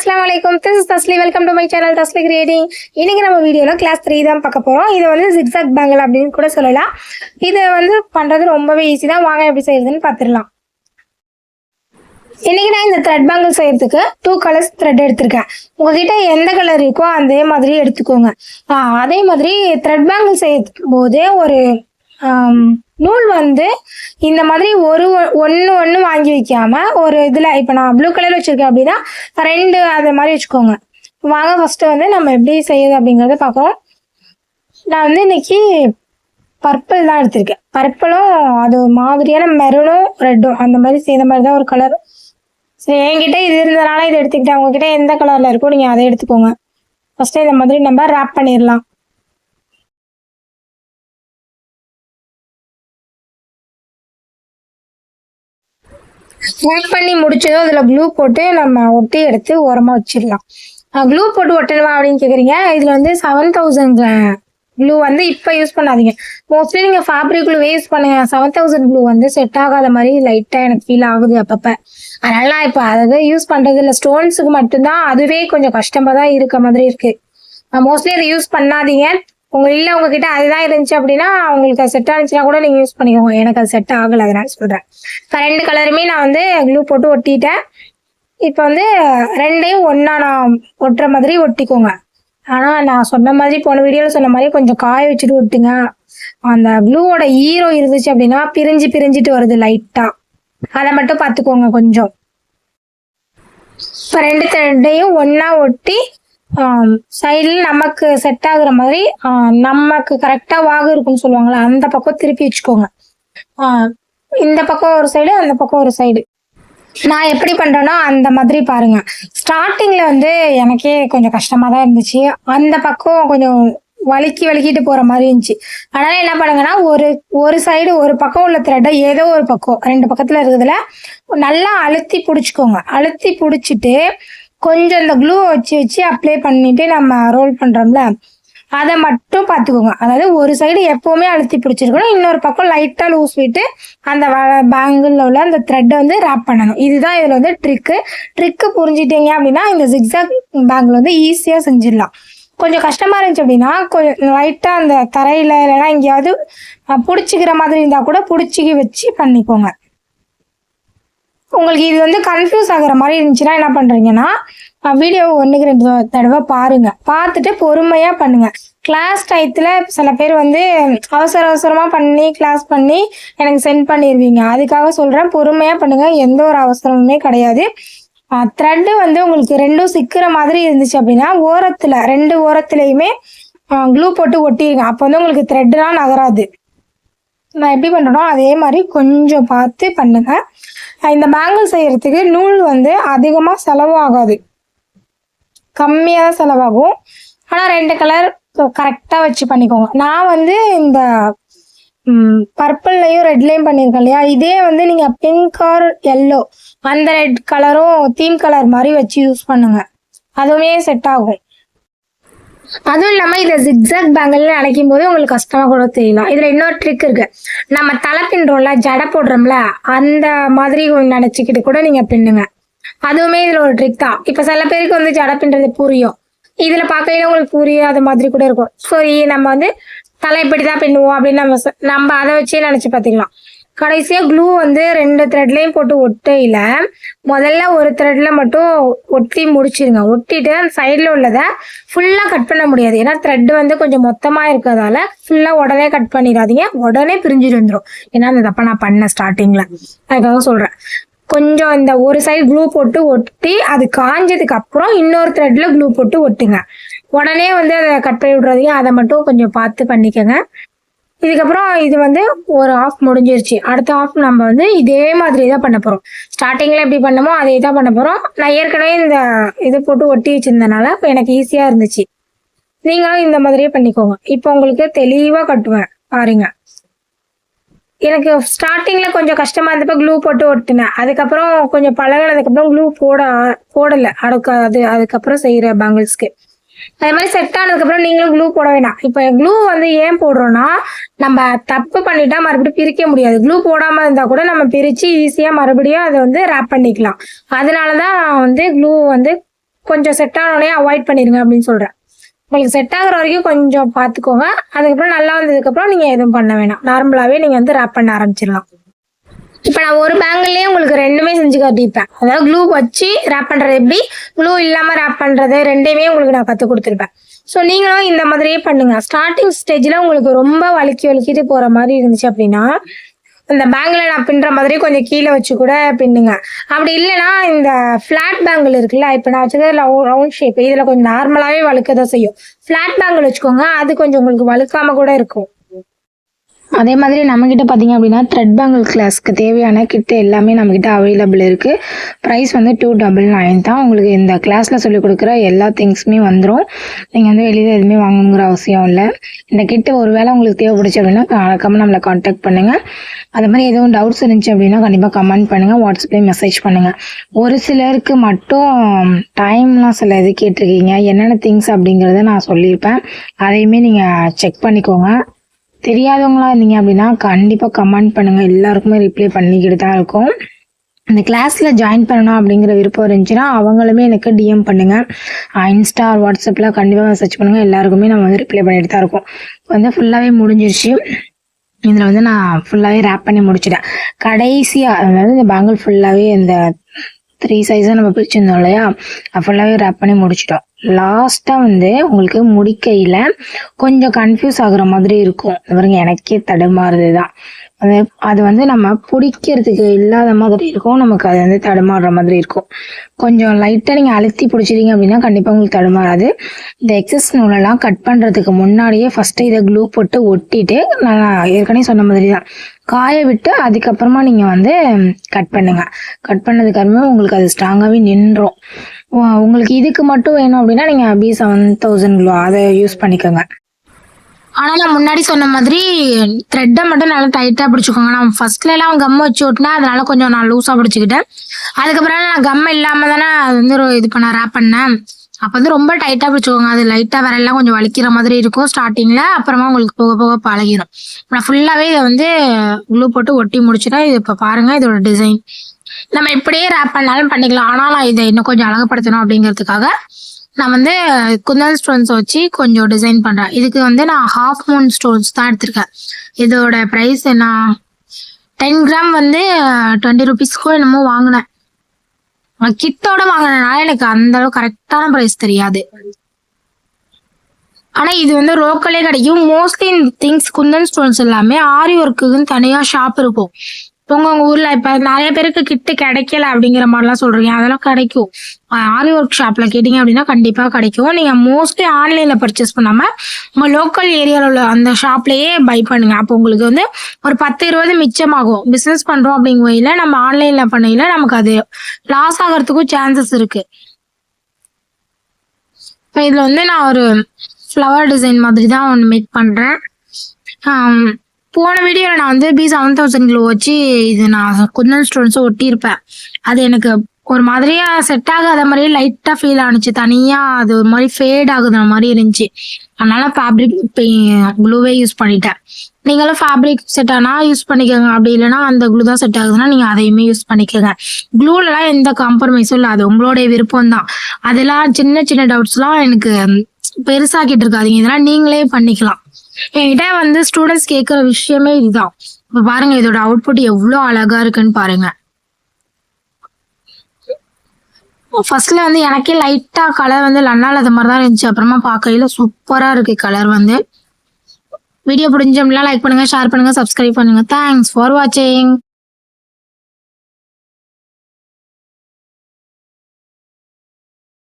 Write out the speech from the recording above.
अस्सलाम वालेकुम, this is Tasli. Welcome to my channel Tasli Creating. இன்னைக்கு நம்ம வீடியோல கிளாஸ் 3 தான் பார்க்க போறோம். இது வந்து zigzag bangle அப்படின்னு கூட சொல்லலாம். இது வந்து பண்றது ரொம்பவே ஈஸி தான். வாங்க எப்படி செய்யறதுன்னு பார்த்துடலாம். இன்னைக்கு நான் இந்த த்ரெட் பேங்கிள் செய்யறதுக்கு 2 கலர்ஸ் த்ரெட் எடுத்திருக்கேன். உங்ககிட்ட எந்த கலர் இருக்கோ அதே மாதிரி எடுத்துக்கோங்க. அதே மாதிரி த்ரெட் பேங்கிள் செய்யறதுக்கு போதே ஒரு நூல் வந்து இந்த மாதிரி ஒன்று வாங்கி வைக்காம ஒரு இதில் இப்போ நான் ப்ளூ கலர் வச்சுருக்கேன் அப்படின்னா 2 அது மாதிரி வச்சுக்கோங்க. வாங்க ஃபஸ்ட்டு வந்து நம்ம எப்படி செய்யுது அப்படிங்கிறத பார்க்குறோம். நான் வந்து இன்னைக்கு பர்பிள் தான் எடுத்திருக்கேன். பர்பிளும் அது மாதிரியான மெரூனும் ரெட்டும் அந்த மாதிரி செய்த மாதிரி தான் ஒரு கலர். சரி, என்கிட்ட இது இருந்ததுனால இதை எடுத்துக்கிட்டேன். உங்ககிட்ட எந்த கலரில் இருக்கோ நீங்கள் அதை எடுத்துக்கோங்க. ஃபஸ்ட்டு இந்த மாதிரி நம்ம ரேப் பண்ணிடலாம். ரேப் பண்ணி முடிச்சதும் அதில் க்ளூ போட்டு நம்ம ஒட்டி எடுத்து ஓரமாக வச்சிடலாம். க்ளூ போட்டு ஒட்டணுமா அப்படின்னு கேட்குறீங்க. இதில் வந்து 7000 க்ளூ வந்து இப்போ யூஸ் பண்ணாதீங்க. மோஸ்ட்லி நீங்கள் ஃபேப்ரிக் க்ளூவே யூஸ் பண்ணுங்க. 7000 க்ளூ வந்து செட் ஆகாத மாதிரி லைட்டாக எனக்கு ஃபீல் ஆகுது அப்பப்போ. அதனால நான் இப்போ அதை யூஸ் பண்ணுறது இல்லை. ஸ்டோன்ஸுக்கு மட்டும்தான் அதுவே கொஞ்சம் கஷ்டமாக தான் இருக்க மாதிரி இருக்குது. மோஸ்ட்லி அதை யூஸ் பண்ணாதீங்க. உங்ககிட்ட அதுதான் இருந்துச்சு அப்படின்னா உங்களுக்கு அது செட் ஆனிச்சுன்னா கூட நீங்கள் யூஸ் பண்ணிக்கோங்க. எனக்கு அது செட் ஆகலை, அதனால சொல்கிறேன். இப்போ 2 கலருமே நான் வந்து க்ளூ போட்டு ஒட்டிட்டேன். இப்போ வந்து 2ஐயும் ஒன்றா நான் ஒட்டுற மாதிரி ஒட்டிக்கோங்க. ஆனால் நான் சொன்ன மாதிரி போன வீடியோவில் சொன்ன மாதிரி கொஞ்சம் காய வச்சுட்டு ஒட்டுங்க. அந்த க்ளூவோட ஈரோ இருந்துச்சு அப்படின்னா பிரிஞ்சுட்டு வருது லைட்டாக. அதை மட்டும் பார்த்துக்கோங்க கொஞ்சம். இப்போ 2 த்ரெட்டையும் ஒன்றா ஒட்டி சைடில் நமக்கு செட் ஆகுற மாதிரி நமக்கு கரெக்டாக வாகு இருக்குன்னு சொல்லுவாங்களே அந்த பக்கம் திருப்பி வச்சுக்கோங்க. இந்த பக்கம் ஒரு சைடு, அந்த பக்கம் ஒரு சைடு. நான் எப்படி பண்ணுறேன்னா அந்த மாதிரி பாருங்க. ஸ்டார்டிங்கில் வந்து எனக்கே கொஞ்சம் கஷ்டமாக தான் இருந்துச்சு. அந்த பக்கம் கொஞ்சம் வலிக்கிட்டு போகிற மாதிரி இருந்துச்சு. அதனால என்ன பண்ணுங்கன்னா ஒரு சைடு ஒரு பக்கம் உள்ள த்ரெட்டை ஏதோ ஒரு பக்கம் 2 பக்கத்தில் இருக்கிறதுல நல்லா அழுத்தி பிடிச்சிக்கோங்க. அழுத்தி பிடிச்சிட்டு கொஞ்சம் இந்த க்ளூ வச்சு அப்ளை பண்ணிட்டு நம்ம ரோல் பண்ணுறோம்ல அதை மட்டும் பார்த்துக்கோங்க. அதாவது ஒரு சைடு எப்போவுமே அழுத்தி பிடிச்சிருக்கணும், இன்னொரு பக்கம் லைட்டாக லூஸ் விட்டு அந்த பேங்கிளில் உள்ள அந்த த்ரெட்டை வந்து ரேப் பண்ணணும். இதுதான் இதில் வந்து ட்ரிக்கு புரிஞ்சிட்டீங்க அப்படின்னா இந்த ஜிக்ஸாக் பேங்கிள் வந்து ஈஸியாக செஞ்சிடலாம். கொஞ்சம் கஷ்டமாக இருந்துச்சு அப்படின்னா கொஞ்சம் லைட்டாக அந்த தரையில் இல்லைன்னா எங்கேயாவது பிடிச்சிக்கிற மாதிரி இருந்தால் கூட பிடிச்சிக்கி வச்சு பண்ணிக்கோங்க. உங்களுக்கு இது வந்து கன்ஃபியூஸ் ஆகிற மாதிரி இருந்துச்சுன்னா என்ன பண்ணுறீங்கன்னா வீடியோவை 1க்கு 2 தடவை பார்த்துட்டு பொறுமையாக பண்ணுங்கள். கிளாஸ் டயத்தில் சில பேர் வந்து அவசரமாக பண்ணி கிளாஸ் பண்ணி எனக்கு சென்ட் பண்ணிடுவீங்க. அதுக்காக சொல்கிறேன், பொறுமையாக பண்ணுங்கள். எந்த ஒரு அவசரமுமே கிடையாது. த்ரெட்டு வந்து உங்களுக்கு 2ம் சிக்கிற மாதிரி இருந்துச்சு அப்படின்னா ஓரத்தில் 2 ஓரத்துலையுமே க்ளூ போட்டு ஒட்டிடுங்க. அப்போ வந்து உங்களுக்கு த்ரெட்டுலாம் நகராது. நான் எப்படி பண்ணுறேனோ அதே மாதிரி கொஞ்சம் பார்த்து பண்ணுங்கள். இந்த பேங்கிள் செய்யறதுக்கு நூல் வந்து அதிகமாக செலவாகாது, கம்மியாக செலவாகும். ஆனால் 2 கலர் கரெக்டாக வச்சு பண்ணிக்கோங்க. நான் வந்து இந்த பர்பிள்லையும் ரெட்லையும் பண்ணியிருக்கேன் இல்லையா, இதே வந்து நீங்கள் பிங்க் ஆர் எல்லோ அந்த ரெட் கலரும் தீம் கலர் மாதிரி வச்சு யூஸ் பண்ணுங்க, அதுவுமே செட் ஆகும். அதுவும் இல்லாமல் இதை ஜிக்ஸாக் பேங்கிள்னு நினைக்கும் போது உங்களுக்கு கஷ்டமாக கூட தெரியலாம். இதில் இன்னொரு ட்ரிக் இருக்கு. நம்ம தலை பின்னுறோம்ல, ஜடை போடுறோம்ல, அந்த மாதிரி நினச்சிக்கிட்டு கூட நீங்கள் பின்னுங்க. அதுவுமே இதில் ஒரு ட்ரிக் தான். இப்போ சில பேருக்கு வந்து ஜடை பின்னுறது புரியும், இதில் பார்க்கையில உங்களுக்கு புரியாத மாதிரி கூட இருக்கும். ஸோ நம்ம வந்து தலை இப்படி தான் பின்னுவோம் அப்படின்னு நம்ம அதை வச்சே நினச்சி பார்த்துக்கலாம். கடைசியாக க்ளூ வந்து 2 த்ரெட்லையும் போட்டு ஒட்டையில் முதல்ல ஒரு த்ரெட்டில் மட்டும் ஒட்டி முடிச்சிருங்க. ஒட்டிட்டு அந்த சைடில் உள்ளதை ஃபுல்லாக கட் பண்ண முடியாது, ஏன்னா த்ரெட் வந்து கொஞ்சம் மொத்தமாக இருக்கிறதால ஃபுல்லாக உடனே கட் பண்ணிடாதீங்க, உடனே பிரிஞ்சுட்டு வந்துடும். ஏன்னா அந்த தப்பை நான் பண்ணேன் ஸ்டார்டிங்கில், அதுக்காக சொல்கிறேன். கொஞ்சம் இந்த ஒரு சைடு க்ளூ போட்டு ஒட்டி அது காஞ்சதுக்கு அப்புறம் இன்னொரு த்ரெட்டில் க்ளூ போட்டு ஒட்டுங்க. உடனே வந்து அதை கட் பண்ணி விட்றாதீங்க, அதை மட்டும் கொஞ்சம் பார்த்து பண்ணிக்கோங்க. இதுக்கப்புறம் இது வந்து ஒரு ஆஃப் முடிஞ்சிருச்சு. அடுத்த ஆஃப் நம்ம வந்து இதே மாதிரி தான் பண்ண போகிறோம். ஸ்டார்டிங்கில் எப்படி பண்ணமோ அதே தான் பண்ண போகிறோம். நான் ஏற்கனவே இந்த இது போட்டு ஒட்டி வச்சிருந்தனால இப்போ எனக்கு ஈஸியாக இருந்துச்சு. நீங்களும் இந்த மாதிரியே பண்ணிக்கோங்க. இப்போ உங்களுக்கு தெளிவாக கட்டுவேன் பாருங்க. எனக்கு ஸ்டார்டிங்கில் கொஞ்சம் கஷ்டமாக இருந்தப்போ க்ளூ போட்டு ஒட்டினேன். அதுக்கப்புறம் கொஞ்சம் பழகினதுக்கப்புறம் க்ளூ போடலை அதுக்கப்புறம் செய்கிற பேங்கிள்ஸ்க்கு. அதே மாதிரி செட் ஆனதுக்கப்புறம் நீங்களும் க்ளூ போட வேணாம். இப்போ க்ளூ வந்து ஏன் போடுறோன்னா நம்ம தப்பு பண்ணிட்டா மறுபடியும் பிரிக்க முடியாது. க்ளூ போடாமல் இருந்தால் கூட நம்ம பிரித்து ஈஸியாக மறுபடியும் அதை வந்து ரேப் பண்ணிக்கலாம். அதனால தான் வந்து க்ளூ வந்து கொஞ்சம் செட் ஆனோடனே அவாய்ட் பண்ணிடுங்க அப்படின்னு சொல்கிறேன். உங்களுக்கு செட் ஆகுற வரைக்கும் கொஞ்சம் பார்த்துக்கோங்க. அதுக்கப்புறம் நல்லா வந்ததுக்கப்புறம் நீங்கள் எதுவும் பண்ண வேணாம். நார்மலாகவே நீங்கள் வந்து ரேப் பண்ண ஆரம்பிச்சிடலாம். இப்போ நான் ஒரு பேங்கிள்லேயே உங்களுக்கு ரெண்டுமே செஞ்சு காட்டியிருப்பேன். அதாவது க்ளூ வச்சு ரேப் பண்ணுறது எப்படி, க்ளூ இல்லாமல் ரேப் பண்ணுறது ரெண்டையுமே உங்களுக்கு நான் கற்றுக் கொடுத்துருப்பேன். ஸோ நீங்களும் இந்த மாதிரியே பண்ணுங்கள். ஸ்டார்டிங் ஸ்டேஜில் உங்களுக்கு ரொம்ப வலிக்கிட்டு போகிற மாதிரி இருந்துச்சு அப்படின்னா இந்த பேங்கில் நான் பின்னுற மாதிரி கொஞ்சம் கீழே வச்சு கூட பின்னுங்க. அப்படி இல்லைன்னா இந்த ஃப்ளாட் பேங்கிள் இருக்குல்ல, இப்போ நான் வச்சுக்கிறது ரவுண்ட் ஷேப், இதில் கொஞ்சம் நார்மலாகவே வழுக்க தான் செய்யும். ஃப்ளாட் பேங்கிள் வச்சுக்கோங்க, அது கொஞ்சம் உங்களுக்கு வழுக்காமல் கூட இருக்கும். அதே மாதிரி நம்மக்கிட்ட பார்த்தீங்க அப்படின்னா த்ரெட் பேங்கிள் கிளாஸ்க்கு தேவையான கிட்ட எல்லாமே நம்மக்கிட்ட அவைலபிள் இருக்குது. ப்ரைஸ் வந்து 299 தான். உங்களுக்கு இந்த கிளாஸில் சொல்லிக் கொடுக்குற எல்லா திங்ஸுமே வந்துடும். நீங்கள் வந்து வெளியில் எதுவுமே வாங்கணுங்கிற அவசியம் இல்லை. இந்த கிட்ட ஒரு வேளை உங்களுக்கு தேவைப்படுச்சு அப்படின்னா மறக்காம நம்மளை காண்டாக்ட் பண்ணுங்கள். அது மாதிரி எதுவும் டவுட்ஸ் இருந்துச்சு அப்படின்னா கண்டிப்பாக கமெண்ட் பண்ணுங்கள், வாட்ஸ்அப்லேயே மெசேஜ் பண்ணுங்கள். ஒரு சிலருக்கு மட்டும் டைம்லாம் சில இது கேட்டிருக்கீங்க, என்னென்ன திங்ஸ் அப்படிங்கிறத நான் சொல்லியிருப்பேன். அதையுமே நீங்கள் செக் பண்ணிக்கோங்க. தெரியாதவங்களா இருந்தீங்க அப்படின்னா கண்டிப்பாக கமெண்ட் பண்ணுங்கள், எல்லாருக்குமே ரிப்ளை பண்ணிக்கிட்டு தான் இருக்கும். இந்த கிளாஸில் ஜாயின் பண்ணணும் அப்படிங்கிற விருப்பம் இருந்துச்சுன்னா அவங்களுமே எனக்கு டிஎம் பண்ணுங்கள். இன்ஸ்டா வாட்ஸ்அப்பில் கண்டிப்பாக மெசேஜ் பண்ணுங்கள், எல்லாருக்குமே நம்ம வந்து ரிப்ளை பண்ணிட்டு தான் இருக்கோம். வந்து ஃபுல்லாகவே முடிஞ்சிருச்சு. இதில் வந்து நான் ஃபுல்லாகவே ரேப் பண்ணி முடிச்சிட்டேன். கடைசியாக அதாவது இந்த பேங்கிள் ஃபுல்லாகவே இந்த 3 சைஸாக நம்ம பிரிச்சிருந்தோம் இல்லையா, ஃபுல்லாகவே ரேப் பண்ணி முடிச்சிட்டோம். லாஸ்ட்டாக வந்து உங்களுக்கு முடிக்கையில் கொஞ்சம் கன்ஃபியூஸ் ஆகுற மாதிரி இருக்கும். பாருங்க, எனக்கே தடுமாறுது தான். அது வந்து நம்ம பிடிக்கிறதுக்கு இல்லாத மாதிரி இருக்கும், நமக்கு அது வந்து தடுமாறுற மாதிரி இருக்கும். கொஞ்சம் லைட்டாக நீங்கள் அழுத்தி பிடிச்சிட்டீங்க அப்படின்னா கண்டிப்பாக உங்களுக்கு தடுமாறாது. இந்த எக்ஸஸ் நூலெல்லாம் கட் பண்ணுறதுக்கு முன்னாடியே ஃபஸ்ட்டு இதை க்ளூ போட்டு ஒட்டிட்டு, நான் ஏற்கனவே சொன்ன மாதிரி தான் காய விட்டு அதுக்கப்புறமா நீங்கள் வந்து கட் பண்ணுங்கள். கட் பண்ணதுக்கப்புறமா உங்களுக்கு அது ஸ்ட்ராங்காகவே நின்றும். உங்களுக்கு இதுக்கு மட்டும் வேணும் அப்படின்னா நீங்கள் B7000 க்ளூ அதை யூஸ் பண்ணிக்கோங்க. ஆனால் நான் முன்னாடி சொன்ன மாதிரி த்ரெட்டை மட்டும் நல்லா டைட்டாக பிடிச்சிக்கோங்க. நான் ஃபர்ஸ்ட்லாம் கம் வச்சு விட்டுனா அதனால கொஞ்சம் நான் லூஸாக பிடிச்சிக்கிட்டேன். அதுக்கப்புறம் நான் கம் இல்லாமல் தானே அது வந்து இது பண்ண ரேப் பண்ணேன். அப்போ வந்து ரொம்ப டைட்டாக பிடிச்சிக்கோங்க. அது லைட்டாக விரலாம் கொஞ்சம் வலிக்கிற மாதிரி இருக்கும் ஸ்டார்டிங்கில், அப்புறமா உங்களுக்கு போக போக பழகிடும். நான் ஃபுல்லாகவே இதை வந்து க்ளூ போட்டு ஒட்டி முடிச்சுட்டேன். இது இப்போ பாருங்கள், இதோட டிசைன் நம்ம இப்படியே ரேப் பண்ணாலும் பண்ணிக்கலாம். ஆனால் நான் இதை இன்னும் கொஞ்சம் அழகுப்படுத்தணும் அப்படிங்கிறதுக்காக நான் வந்து குந்தன் ஸ்டோன்ஸ் வச்சு கொஞ்சம் டிசைன் பண்ணுறேன். இதுக்கு வந்து நான் ஹாஃப் மூன் ஸ்டோன்ஸ் தான் எடுத்திருக்கேன். இதோட ப்ரைஸ் என்ன, 10 கிராம் வந்து 20 ருபீஸ்க்கும் என்னமோ வாங்கினேன். கிட்டோட வாங்கினதுனால எனக்கு அந்த அளவு கரெக்டான ப்ரைஸ் தெரியாது. ஆனால் இது வந்து லோக்கலே கிடைக்கும். மோஸ்ட்லி இந்த திங்ஸ் குந்தன் ஸ்டோன்ஸ் எல்லாமே ஆரி ஒர்க்குன்னு தனியாக ஷாப் இருக்கும். உங்க ஊர்ல இப்ப நிறைய பேருக்கு கிட்டு கிடைக்கல அப்படிங்கிற மாதிரிலாம் சொல்றீங்க, அதெல்லாம் கிடைக்கும். ஆரி ஒர்க் ஷாப்ல கேட்டீங்க அப்படின்னா கண்டிப்பா கிடைக்கும். நீங்க மோஸ்ட்லி ஆன்லைன்ல பர்ச்சேஸ் பண்ணாம உங்க லோக்கல் ஏரியாவில் உள்ள அந்த ஷாப்லயே பை பண்ணுங்க. அப்போ உங்களுக்கு வந்து ஒரு 10-20 மிச்சமாகும். பிசினஸ் பண்றோம் அப்படிங்குவையில நம்ம ஆன்லைன்ல பண்ணையில நமக்கு அது லாஸ் ஆகிறதுக்கும் சான்சஸ் இருக்கு. இப்போ இதுல வந்து நான் ஒரு ஃப்ளவர் டிசைன் மாதிரி தான் ஒன்று மேக் பண்றேன். போன வீடியோவில் நான் வந்து B7000 க்ளூ வச்சு இது நான் குந்தன் ஸ்டோன்ஸை ஒட்டியிருப்பேன். அது எனக்கு ஒரு மாதிரியா செட் ஆகாத மாதிரியே லைட்டாக ஃபீல் ஆனிச்சு. தனியாக அது ஒரு மாதிரி ஃபேட் ஆகுது மாதிரி இருந்துச்சு. அதனால ஃபேப்ரிக் க்ளூவே யூஸ் பண்ணிட்டேன். நீங்களும் ஃபேப்ரிக் செட் ஆனால் யூஸ் பண்ணிக்கோங்க. அப்படி இல்லைன்னா அந்த க்ளூ தான் செட் ஆகுதுன்னா நீங்கள் அதையுமே யூஸ் பண்ணிக்கோங்க. க்ளூலலாம் எந்த காம்ப்ரமைஸும் இல்லை, அது உங்களுடைய விருப்பம் தான். அதெல்லாம் சின்ன சின்ன டவுட்ஸ்லாம் எனக்கு பெருசாக்கிட்டு இருக்காதீங்க, இதெல்லாம் நீங்களே பண்ணிக்கலாம். என்கிட்ட வந்து ஸ்டூடெண்ட்ஸ் கேட்குற விஷயமே இதுதான். இப்போ பாருங்க, இதோட அவுட்புட் எவ்வளோ அழகா இருக்குன்னு பாருங்க. ஃபர்ஸ்ட்ல வந்து எனக்கே லைட்டா கலர் வந்து லன்னால அது மாதிரி தான் இருந்துச்சு. அப்புறமா பார்க்கையில சூப்பரா இருக்கு கலர் வந்து. வீடியோ பிடிச்சோம்னா லைக் பண்ணுங்க, ஷேர் பண்ணுங்க, சப்ஸ்கிரைப் பண்ணுங்க. தேங்க்ஸ் ஃபார் வாட்சிங்.